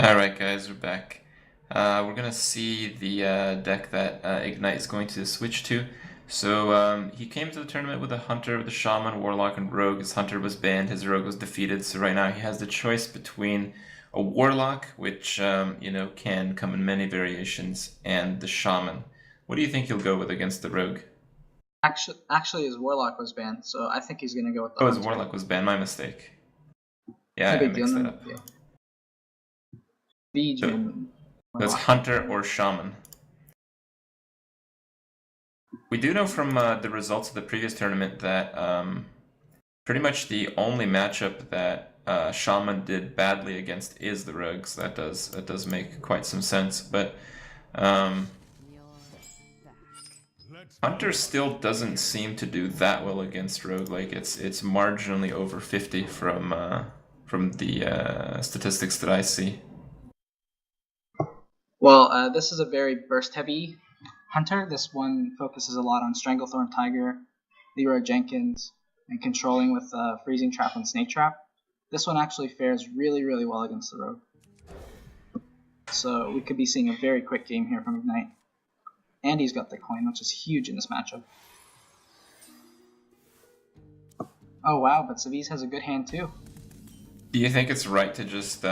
Alright guys, we're back. We're gonna see the deck that Ignite is going to switch to. So he came to the tournament with a Hunter, with a Shaman, Warlock, and Rogue. His Hunter was banned, his Rogue was defeated, so right now he has the choice between a Warlock, which can come in many variations, and the Shaman. What do you think he'll go with against the Rogue? Actually, his Warlock was banned, so I think he's gonna go with the His Hunter. Warlock was banned, my mistake. Yeah, No I big deal, mixed that up. yeah. Beejman. That's Hunter or Shaman. We do know from the results of the previous tournament that pretty much the only matchup that Shaman did badly against is the Rogue, so that does make quite some sense. But Hunter still doesn't seem to do that well against Rogue. Like it's marginally over 50 from the statistics that I see. Well, this is a very burst-heavy Hunter. This one focuses a lot on Stranglethorn Tiger, Leroy Jenkins, and controlling with Freezing Trap and Snake Trap. This one actually fares really, really well against the Rogue. So we could be seeing a very quick game here from Ignite. And he's got the coin, which is huge in this matchup. Oh wow, but Savjz has a good hand too. Do you think it's right to just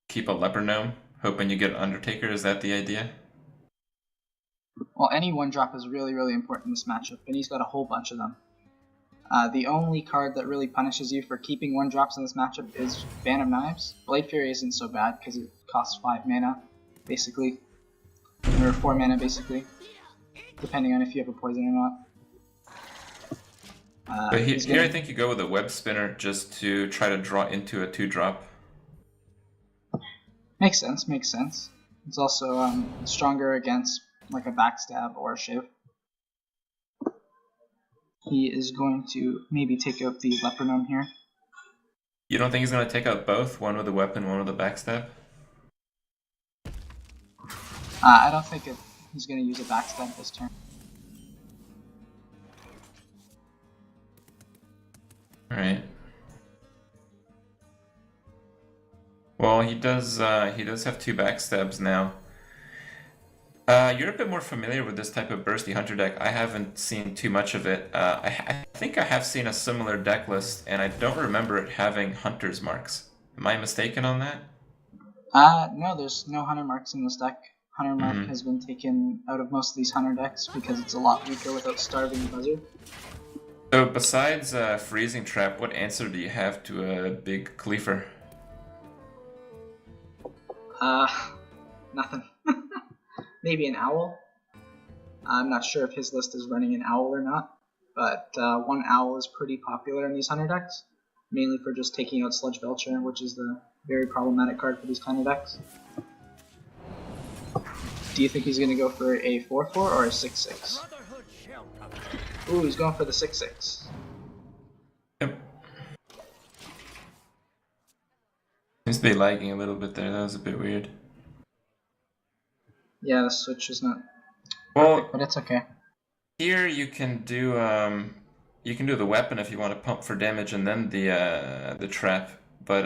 keep a Leper Gnome, hoping you get an Undertaker? Is that the idea? Well, any one-drop is really, really important in this matchup, and he's got a whole bunch of them. The only card that really punishes you for keeping one-drops in this matchup is Ban of Knives. Blade Fury isn't so bad because it costs 5 mana, basically. Or 4 mana, basically. Depending on if you have a poison or not. But here I think you go with a Web Spinner just to try to draw into a 2-drop. Makes sense, makes sense. It's also stronger against like a Backstab or a Shiv. He is going to maybe take out the Leper Gnome here. You don't think he's going to take out both? One with a weapon, one with a backstab? I don't think he's going to use a backstab this turn. Alright. Well, he does have 2 backstabs now. You're a bit more familiar with this type of bursty Hunter deck. I haven't seen too much of it. I think I have seen a similar deck list, and I don't remember it having Hunter's marks. Am I mistaken on that? No, there's no Hunter marks in this deck. Hunter mark has been taken out of most of these Hunter decks because it's a lot weaker without Starving Buzzard. So besides Freezing Trap, what answer do you have to a big Cleaver? Nothing. Maybe an Owl. I'm not sure if his list is running an Owl or not, but one Owl is pretty popular in these Hunter decks, mainly for just taking out Sludge Belcher, which is the very problematic card for these kind of decks. Do you think he's going to go for a 4-4 or a 6-6? Ooh, he's going for the 6-6. Yep. Seems to be lagging a little bit there. That was a bit weird. Yeah, the switch is not perfect, but it's okay. Here you can do the weapon if you want to pump for damage, and then the trap. But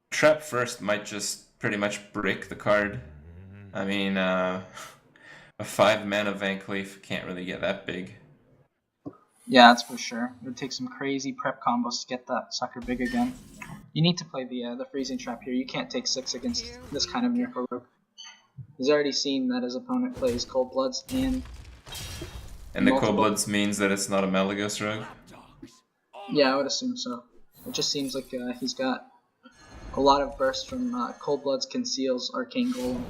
trap first might just pretty much break the card. I mean, a 5 mana Van Cleef can't really get that big. Yeah, that's for sure. It would take some crazy prep combos to get that sucker big again. You need to play the Freezing Trap here. You can't take 6 against this kind of Miracle Rogue. He's already seen that his opponent plays Cold Bloods and the Cold Bloods means that it's not a Malagos Rogue? Yeah, I would assume so. It just seems like he's got a lot of burst from Cold Bloods conceals Arcane Golem.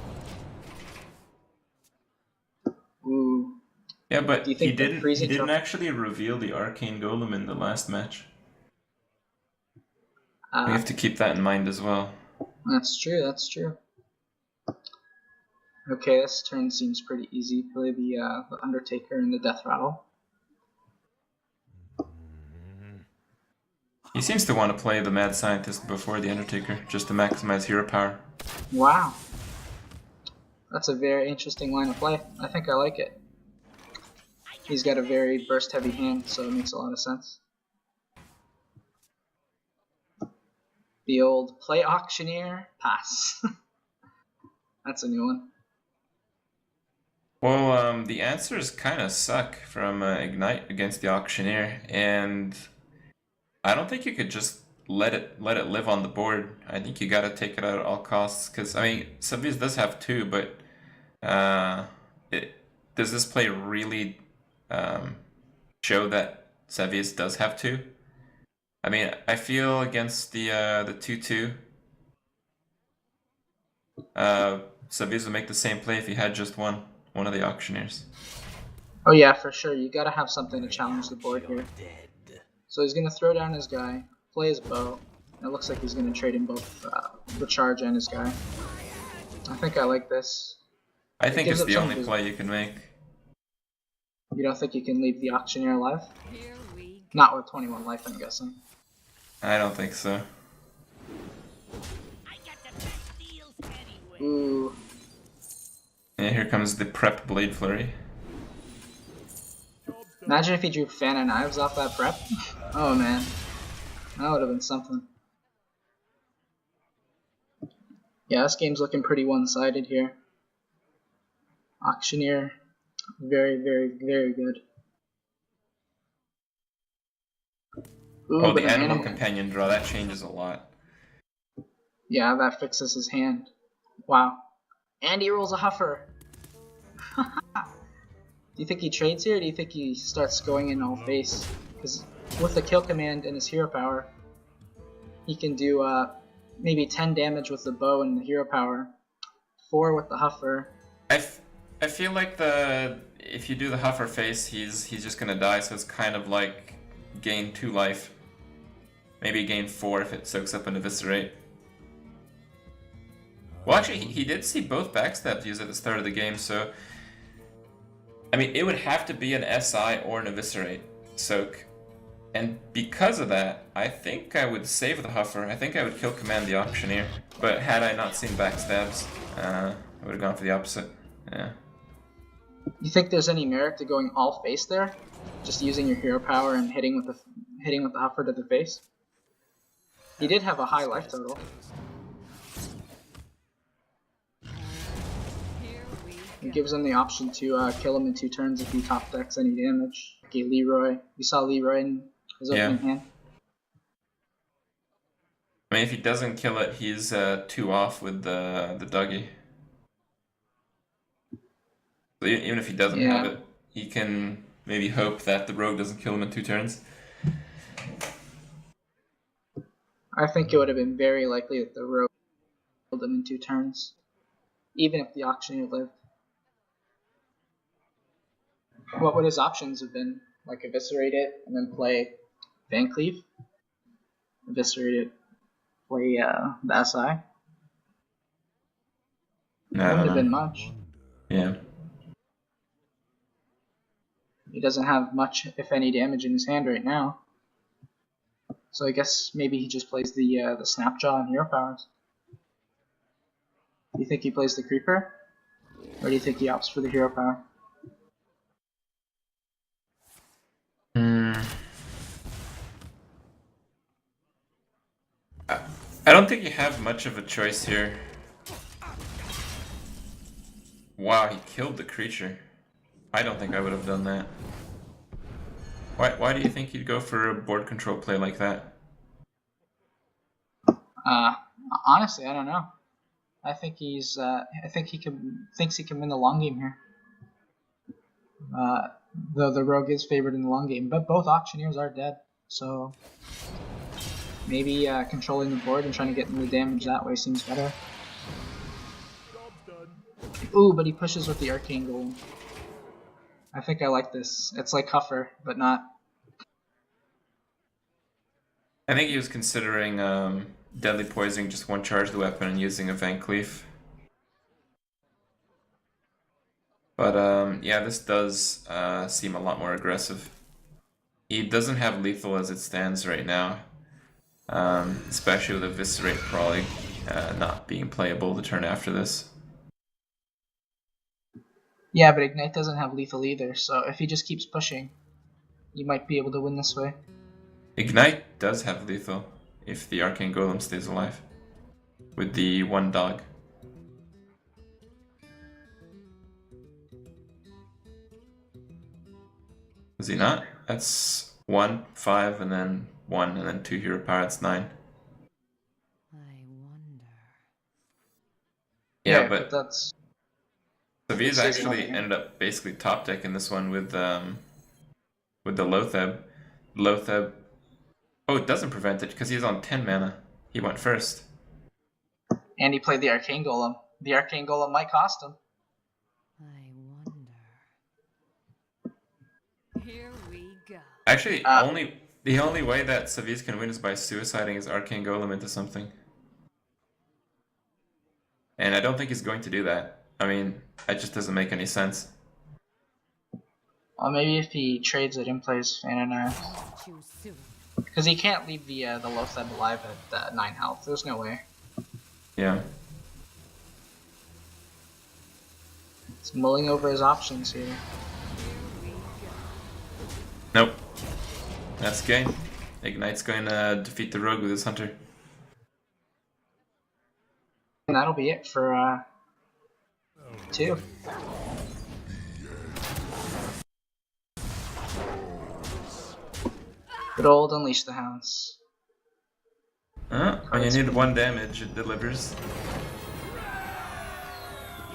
Ooh. Yeah, but he didn't actually reveal the Arcane Golem in the last match. We have to keep that in mind as well. That's true, that's true. Okay, this turn seems pretty easy. Play the Undertaker and the Death Rattle. He seems to want to play the Mad Scientist before the Undertaker, just to maximize hero power. Wow. That's a very interesting line of play. I think I like it. He's got a very burst-heavy hand, so it makes a lot of sense. The old play auctioneer, pass. That's a new one. Well, the answers kind of suck from Ignite against the Auctioneer, and I don't think you could just let it live on the board. I think you gotta take it out at all costs. Because I mean, Savjz does have two, but uh, it does this play really um, show that Savjz does have two? I mean, I feel against the 2/2, Savjz would make the same play if he had just one of the Auctioneers. Oh yeah, for sure. You gotta have something to challenge the board here. So he's gonna throw down his guy, play his bow. It looks like he's gonna trade in both the charge and his guy. I think I like this. I think it's the only play you can make. You don't think you can leave the auctioneer alive? Not with 21 life, I'm guessing. I don't think so. Ooh. Yeah, here comes the prep Blade Flurry. Imagine if he drew Fan of Knives off that prep. Oh man. That would have been something. Yeah, this game's looking pretty one-sided here. Auctioneer, very, very, very good. Ooh, Oh, the Animal Companion draw, that changes a lot. Yeah, that fixes his hand. Wow. And he rolls a Huffer. Do you think he trades here, or do you think he starts going in all face? Because with the kill command and his hero power, he can do maybe 10 damage with the bow and the hero power, 4 with the Huffer. I feel like if you do the Huffer face, he's just gonna die, so it's kind of like gain 2 life. Maybe gain 4 if it soaks up an Eviscerate. Well, actually, he did see both backstabs used at the start of the game, so... I mean, it would have to be an SI or an Eviscerate soak. And because of that, I think I would save the Huffer. I think I would kill command the Auctioneer. But had I not seen backstabs, I would have gone for the opposite. Yeah. You think there's any merit to going all face there? Just using your hero power and hitting with the Huffer to the face? He did have a high life total. It gives him the option to kill him in 2 turns if he top decks any damage. Okay, Leroy. You saw Leroy in his opening hand. I mean, if he doesn't kill it, he's 2 off with the Dougie. So even if he doesn't have it, he can maybe hope that the Rogue doesn't kill him in 2 turns. I think it would have been very likely that the Rogue killed him in 2 turns, even if the Auctioneer lived. What would his options have been? Like Eviscerate it and then play Van Cleave? Eviscerate it, play the SI? No, wouldn't have been much. Yeah. He doesn't have much, if any, damage in his hand right now. So I guess maybe he just plays the Snapjaw and hero powers. Do you think he plays the Creeper? Or do you think he opts for the hero power? I don't think you have much of a choice here. Wow, he killed the creature. I don't think I would have done that. Why do you think he'd go for a board control play like that? Honestly, I don't know. I think thinks he can win the long game here. Though the Rogue is favored in the long game, but both Auctioneers are dead, so maybe controlling the board and trying to get the damage that way seems better. Ooh, but he pushes with the Arcane Golem. I think I like this. It's like Huffer, but not. I think he was considering Deadly Poisoning, just 1 charge the weapon and using a Van Cleef. But yeah, this does seem a lot more aggressive. He doesn't have lethal as it stands right now, especially with Eviscerate probably not being playable the turn after this. Yeah, but Ignite doesn't have lethal either, so if he just keeps pushing, you might be able to win this way. Ignite does have lethal. if the Arcane Golem stays alive with the 1 dog. Is he not? That's 1, 5, and then 1, and then 2 hero power. That's 9. I wonder. Yeah, but that's. Savjz Savjz actually over here. ended up basically top decking this one with the Lotheb. Lotheb. Oh, it doesn't prevent it because he's on 10 mana. He went first. And he played the Arcane Golem. The Arcane Golem might cost him. I wonder. Here we go. Actually, the only way that Savjz can win is by suiciding his Arcane Golem into something. And I don't think he's going to do that. I mean, it just doesn't make any sense. Well, maybe if he trades it and plays Fanana. Too soon. Because he can't leave the Lotheb alive at 9 health. There's no way. Yeah. He's mulling over his options here. Nope. That's game. Ignite's going to defeat the rogue with his hunter. And that'll be it for 2. Good old Unleash the Hounds. When you need 1 damage, it delivers.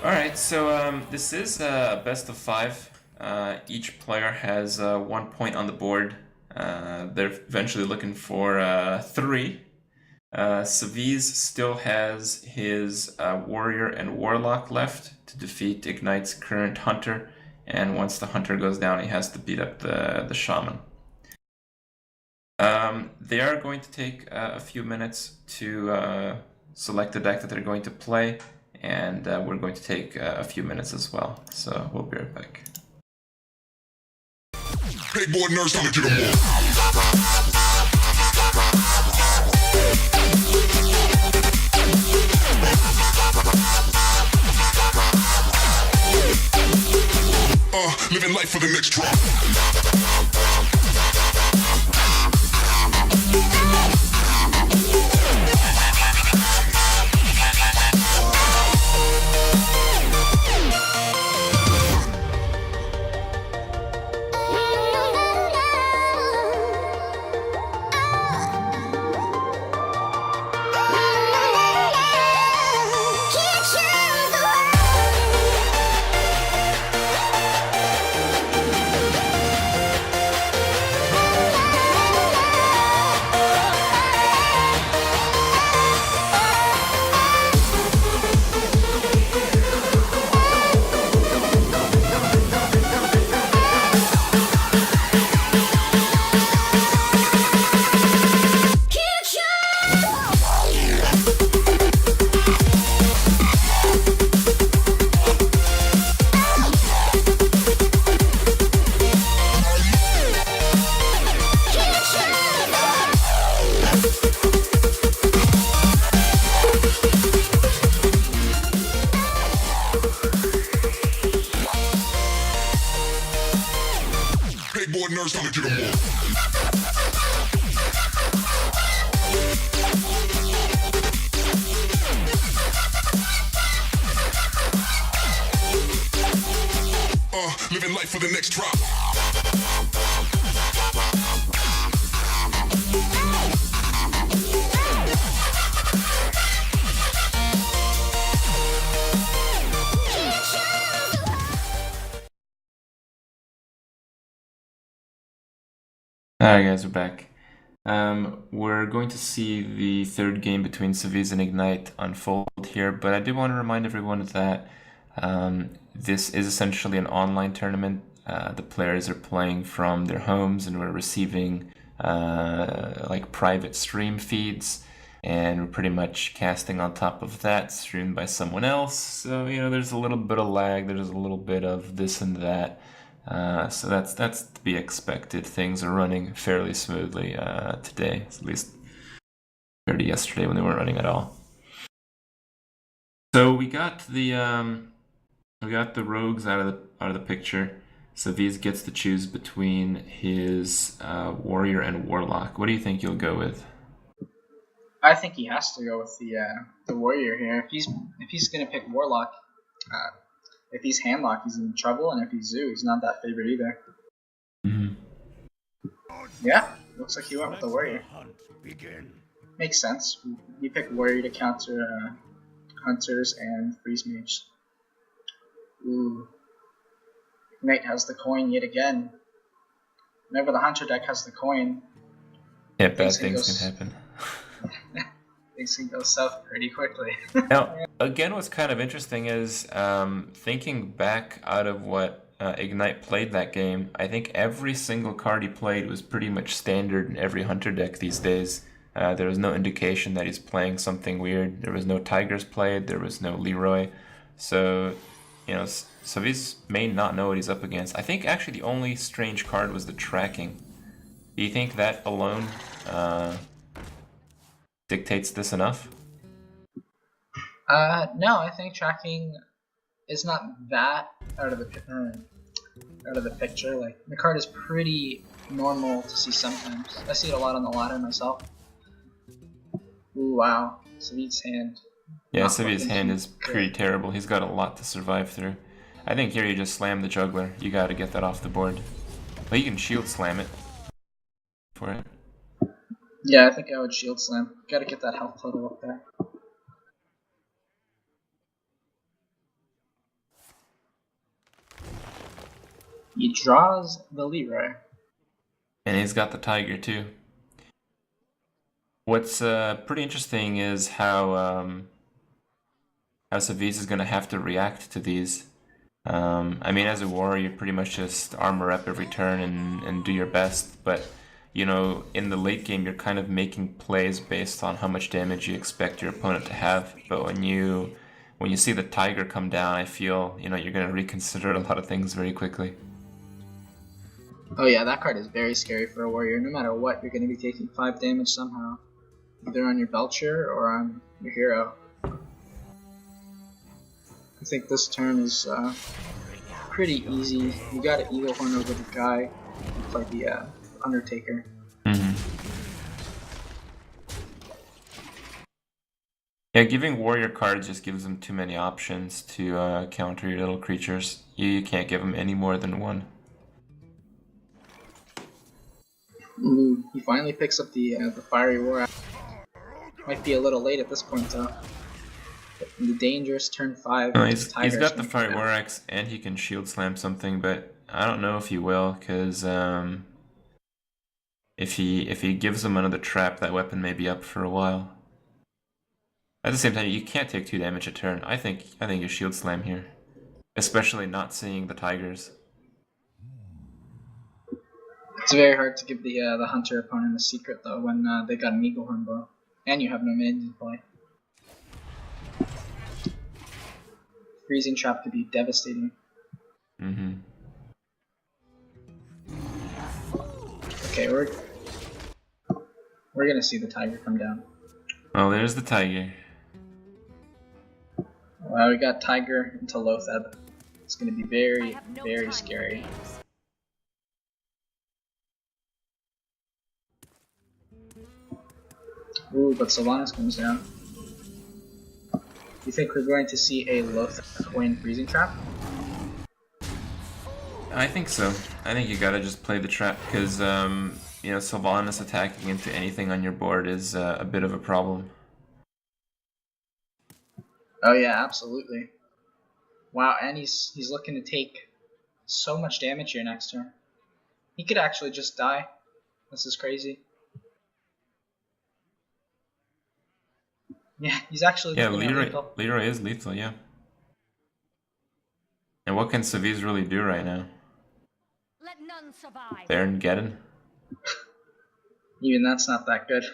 Alright, so this is a best of 5. Each player has 1 point on the board. They're eventually looking for 3. Savjz still has his warrior and warlock left to defeat Ignite's current hunter, and once the hunter goes down, he has to beat up the shaman. They are going to take a few minutes to select the deck that they're going to play, and we're going to take a few minutes as well. So we'll be right back. Hey boy, nurse, I'll get you living life for the next drop. nurse, I'll get you living life for the next drop. Alright guys, we're back. We're going to see the third game between Savjz and Ignite unfold here, but I do want to remind everyone that this is essentially an online tournament. The players are playing from their homes and we're receiving like private stream feeds, and we're pretty much casting on top of that, streamed by someone else. So, you know, there's a little bit of lag, there's a little bit of this and that. So that's to be expected. Things are running fairly smoothly today, at least compared to yesterday when they weren't running at all. So we got the rogues out of the picture. Savjz gets to choose between his warrior and warlock. What do you think you'll go with? I think he has to go with the warrior here. If he's gonna pick warlock, uh, if he's handlock, he's in trouble, and if he's zoo, he's not that favorite either. Mm-hmm. Yeah, looks like he went with the warrior. Makes sense. We pick warrior to counter hunters and freeze mage. Ooh, Knight has the coin yet again. Whenever the hunter deck has the coin, Yeah, bad things can happen. things can go south pretty quickly. Now, again, what's kind of interesting is thinking back out of what Ignite played that game, I think every single card he played was pretty much standard in every hunter deck these days. There was no indication that he's playing something weird. There was no Tigers played. There was no Leroy. So, Savjz may not know what he's up against. I think actually the only strange card was the tracking. Do you think that alone dictates this enough? No, I think tracking is not that out of the picture. Like, the card is pretty normal to see sometimes. I see it a lot on the ladder myself. Ooh, wow. Savjz's hand. Yeah, Savjz's hand is pretty terrible. He's got a lot to survive through. I think here you just slam the juggler. You gotta get that off the board. Well, you can shield slam it for it. Yeah, I think I would shield slam. Gotta get that health total up there. He draws the Leroy. And he's got the tiger too. What's pretty interesting is how Savjz is going to have to react to these. I mean, as a warrior, you pretty much just armor up every turn and do your best. But, in the late game, you're kind of making plays based on how much damage you expect your opponent to have. But when you see the tiger come down, I feel, you're going to reconsider a lot of things very quickly. Oh yeah, that card is very scary for a warrior. No matter what, you're going to be taking 5 damage somehow. Either on your Belcher or on your hero. I think this turn is pretty easy. You got an Eagle Horn over the guy. You play the Undertaker. Mm-hmm. Yeah, giving warrior cards just gives them too many options to counter your little creatures. You can't give them any more than one. Ooh, he finally picks up the Fiery War. Might be a little late at this point though. The dangerous turn 5. No, he's got the Fiery War Axe and he can shield slam something, but I don't know if he will, because if he gives him another trap, that weapon may be up for a while. At the same time, you can't take 2 damage a turn. I think you shield slam here, especially not seeing the tigers. It's very hard to give the hunter opponent a secret though when they got an Eagle Horn bow, and you have no minions in play. Freezing trap could be devastating. Mm-hmm. Okay, we're gonna see the tiger come down. Oh, there's the tiger. Well, we got tiger into Lotheb. It's gonna be very, very scary. Ooh, but Sylvanas comes down. You think we're going to see a Lotheb coin freezing trap? I think so. I think you gotta just play the trap, because Sylvanas attacking into anything on your board is a bit of a problem. Oh yeah, absolutely. Wow, and he's looking to take so much damage here next turn. He could actually just die. This is crazy. Yeah, he's actually looking at lethal. Leroy is lethal, yeah. And what can Savjz really do right now? Let none survive. Baron-geddon? Even that's not that good.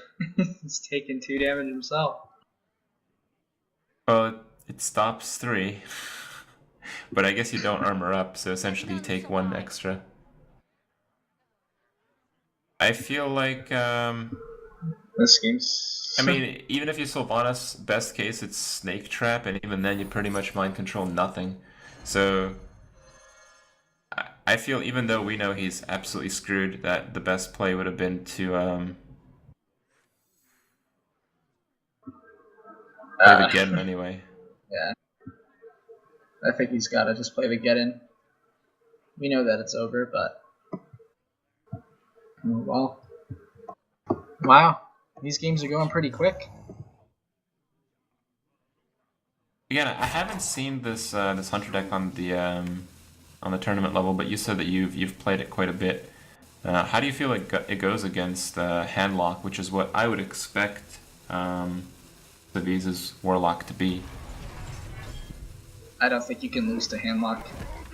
He's taking 2 damage himself. Well, it stops 3. But I guess you don't armor up, so essentially you take 1 extra. I feel like, This game's... I mean, even if you Sylvanas, best case it's Snake Trap, and even then you pretty much mind control nothing. So, I feel even though we know he's absolutely screwed, that the best play would have been to Play the Geddon anyway. Yeah. I think he's got to just play the Geddon. We know that it's over, but... Oh, well. Wow. These games are going pretty quick. Again, I haven't seen this this Hunter deck on the tournament level, but you said that you've played it quite a bit. How do you feel like it goes against Handlock, which is what I would expect Savjz's Warlock to be? I don't think you can lose to Handlock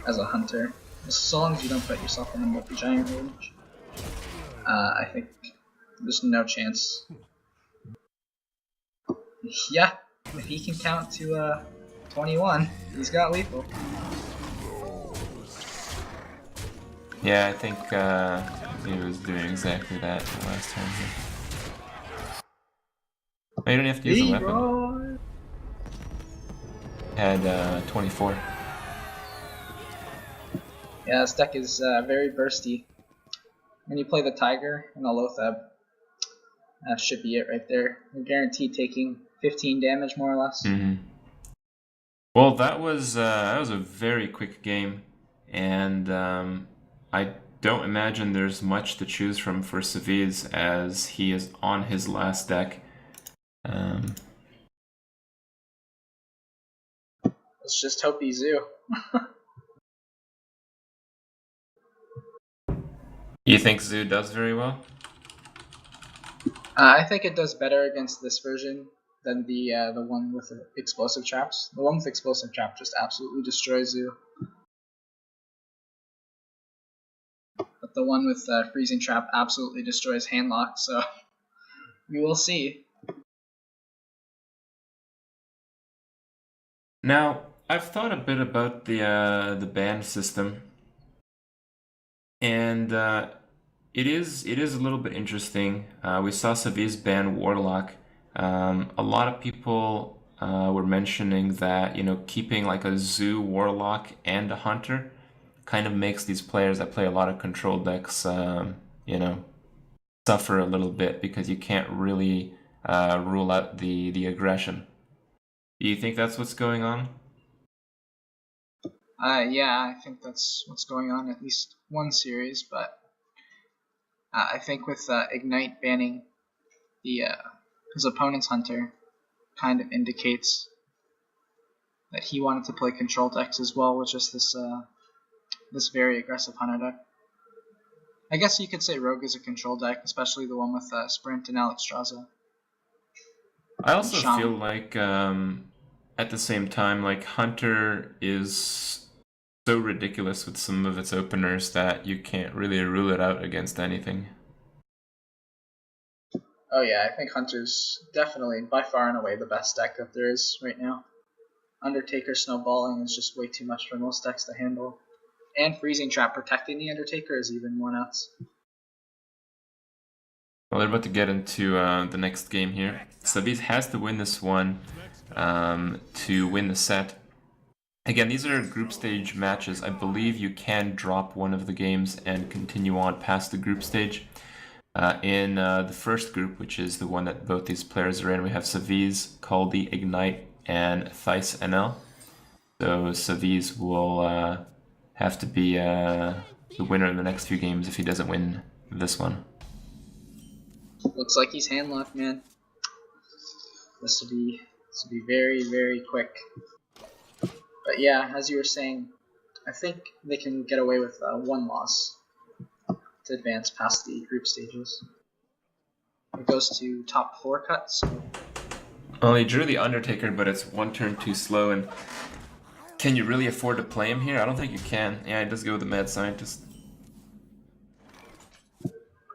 as a Hunter. As long as you don't put yourself in a multi-giant range. I think there's no chance. Yeah, if he can count to 21, he's got lethal. Yeah, I think he was doing exactly that the last time. Oh, you don't have to use a weapon. Had 24. Yeah, this deck is very bursty. When you play the Tiger and the Lothab, that should be it right there. You're guaranteed taking 15 damage more or less. Mm-hmm. Well, that was a very quick game, and I don't imagine there's much to choose from for Savjz as he is on his last deck. Let's just hope he's Zoo. You think Zoo does very well? I think it does better against this version than the one with the explosive traps. The one with explosive trap just absolutely destroys Zoo. But the one with freezing trap absolutely destroys Handlock, so we will see. Now, I've thought a bit about the ban system, and it is a little bit interesting. We saw Savjz ban Warlock. A lot of people were mentioning that keeping like a Zoo Warlock and a Hunter kind of makes these players that play a lot of control decks suffer a little bit because you can't really rule out the aggression. Do you think that's what's going on? Yeah, I think that's what's going on at least one series, but I think with Ignite banning his opponent's Hunter kind of indicates that he wanted to play control decks as well, which is this very aggressive Hunter deck. I guess you could say Rogue is a control deck, especially the one with Sprint and Alexstrasza. I also feel like at the same time, like Hunter is so ridiculous with some of its openers that you can't really rule it out against anything. Oh yeah, I think Hunter's definitely by far and away the best deck that there is right now. Undertaker snowballing is just way too much for most decks to handle. And Freezing Trap protecting the Undertaker is even more nuts. Well, they're about to get into the next game here. Savjz has to win this one to win the set. Again, these are group stage matches. I believe you can drop one of the games and continue on past the group stage. In the first group, which is the one that both these players are in, we have Savjz, Caldi, Ignite, and Thijs NL. So Savjz will have to be the winner in the next few games if he doesn't win this one. Looks like he's handlocked, man. This will be very, very quick. But yeah, as you were saying, I think they can get away with one loss to advance past the group stages. It goes to top 4 cuts. Well, he drew the Undertaker, but it's one turn too slow, and can you really afford to play him here? I don't think you can. Yeah, he does go with the Mad Scientist.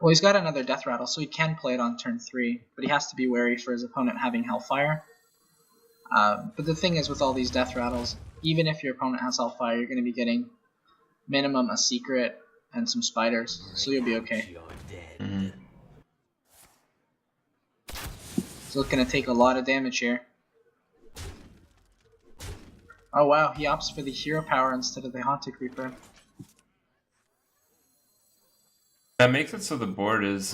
Well, he's got another Death Rattle, so he can play it on turn 3, but he has to be wary for his opponent having Hellfire. But the thing is with all these Death Rattles, even if your opponent has Hellfire, you're going to be getting minimum a Secret and some Spiders, so you'll be okay. Mm-hmm. So it's going to take a lot of damage here. Oh wow, he opts for the Hero Power instead of the Haunted Creeper. That makes it so the board is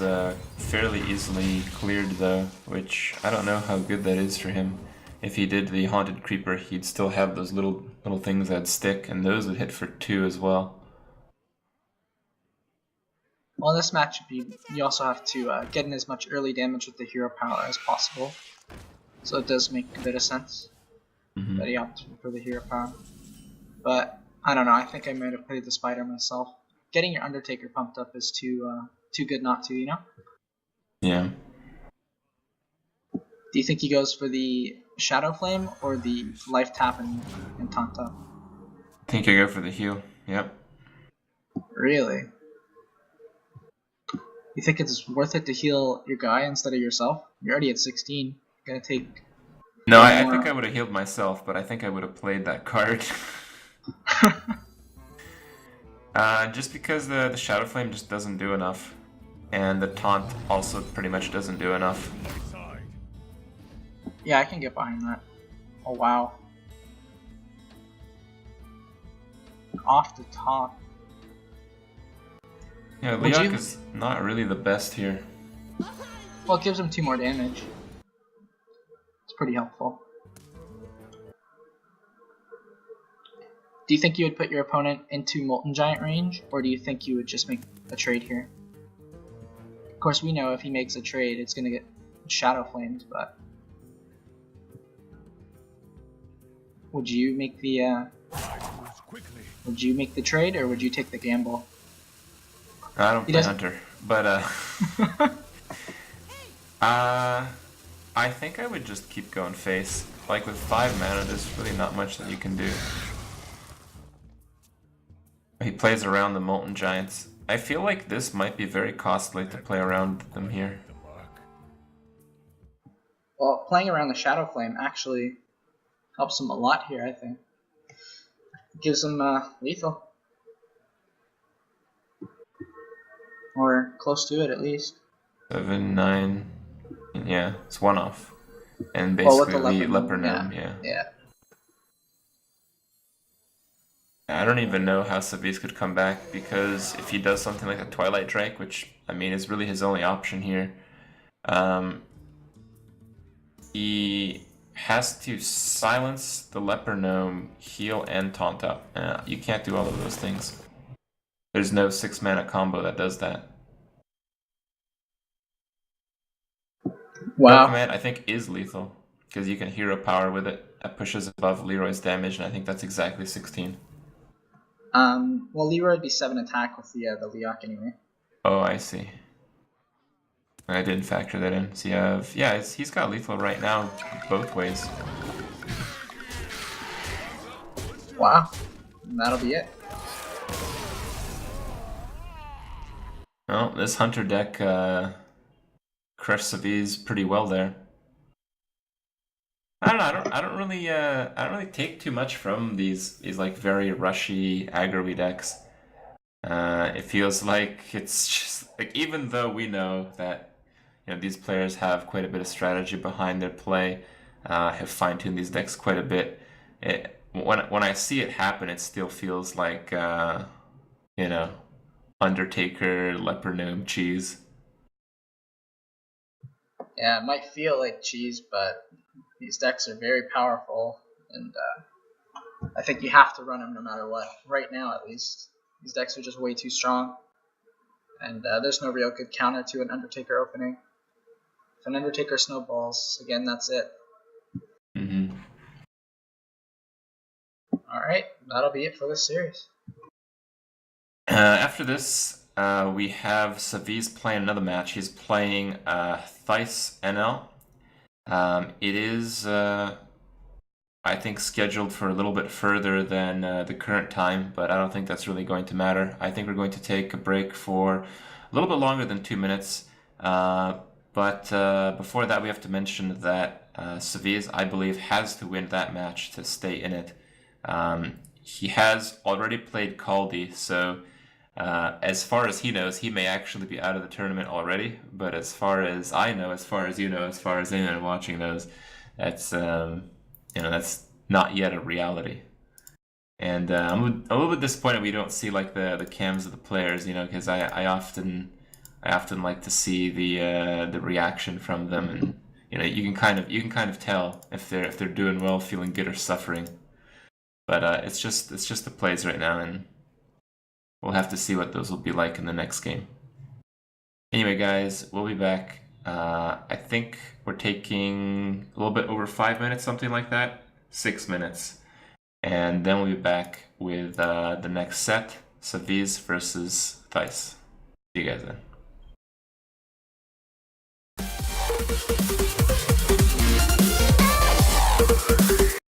fairly easily cleared though, which I don't know how good that is for him. if he did the Haunted Creeper, he'd still have those little things that stick, and those would hit for 2 as well. Well, in this matchup, you also have to get in as much early damage with the hero power as possible. So it does make a bit of sense that he opted for the hero power. But I don't know. I think I might have played the spider myself. Getting your Undertaker pumped up is too good not to, you know? Yeah. Do you think he goes for the Shadow Flame or the Life Tap and Taunt Up? I think I go for the heal. Yep. Really? You think it's worth it to heal your guy instead of yourself? You're already at 16. You're gonna take. No, I think I would have healed myself, but I think I would have played that card. Just because the Shadow Flame just doesn't do enough. And the taunt also pretty much doesn't do enough. Yeah, I can get behind that. Oh wow. Off the top. Yeah, Leok is not really the best here. Well, it gives him 2 more damage. It's pretty helpful. Do you think you would put your opponent into Molten Giant range, or do you think you would just make a trade here? Of course, we know if he makes a trade, it's going to get Shadow Flames, but... Would you make the trade, or would you take the gamble? I don't play Hunter, but I think I would just keep going face. Like with 5 mana, there's really not much that you can do. He plays around the Molten Giants. I feel like this might be very costly to play around them here. Well, playing around the Shadow Flame actually helps him a lot here, I think. Gives him lethal. Or close to it, at least. 7, 9... Yeah, it's 1 off. And basically the Leper Gnome, yeah. I don't even know how Savjz could come back, because if he does something like a Twilight Drake, which, I mean, is really his only option here, he has to silence the Leper Gnome, heal, and taunt up. You can't do all of those things. There's no 6 mana combo that does that. Wow. Command, I think, is lethal, because you can hero power with it. That pushes above Leroy's damage, and I think that's exactly 16. Well, Leroy would be 7 attack with the Leok anyway. Oh, I see. I didn't factor that in. So you have, yeah, he's got lethal right now, both ways. Wow. And that'll be it. Well, this Hunter deck crushed Savjz pretty well there. I don't know. I don't really take too much from these like very rushy aggro decks. It feels like it's just like, even though we know that these players have quite a bit of strategy behind their play, have fine-tuned these decks quite a bit. When I see it happen, it still feels like Undertaker, Leper Gnome, cheese. Yeah, it might feel like cheese, but these decks are very powerful, and I think you have to run them no matter what. Right now, at least. These decks are just way too strong, and there's no real good counter to an Undertaker opening. If an Undertaker snowballs, again, that's it. Mm-hmm. Alright, that'll be it for this series. After this, we have Savjz playing another match. He's playing Thijs NL. It is, I think, scheduled for a little bit further than the current time, but I don't think that's really going to matter. I think we're going to take a break for a little bit longer than 2 minutes. But before that, we have to mention that Savjz, I believe, has to win that match to stay in it. He has already played Kaldi, so as far as he knows, he may actually be out of the tournament already. But as far as I know, as far as you know, as far as anyone watching knows, that's that's not yet a reality. And I'm a little bit disappointed we don't see like the cams of the players, because I often like to see the reaction from them, and you know, you can kind of tell if they're doing well, feeling good, or suffering. But it's just the plays right now, and we'll have to see what those will be like in the next game. Anyway, guys, we'll be back. I think we're taking a little bit over 5 minutes, something like that, 6 minutes, and then we'll be back with the next set, Savjz versus Thijs. See you guys then.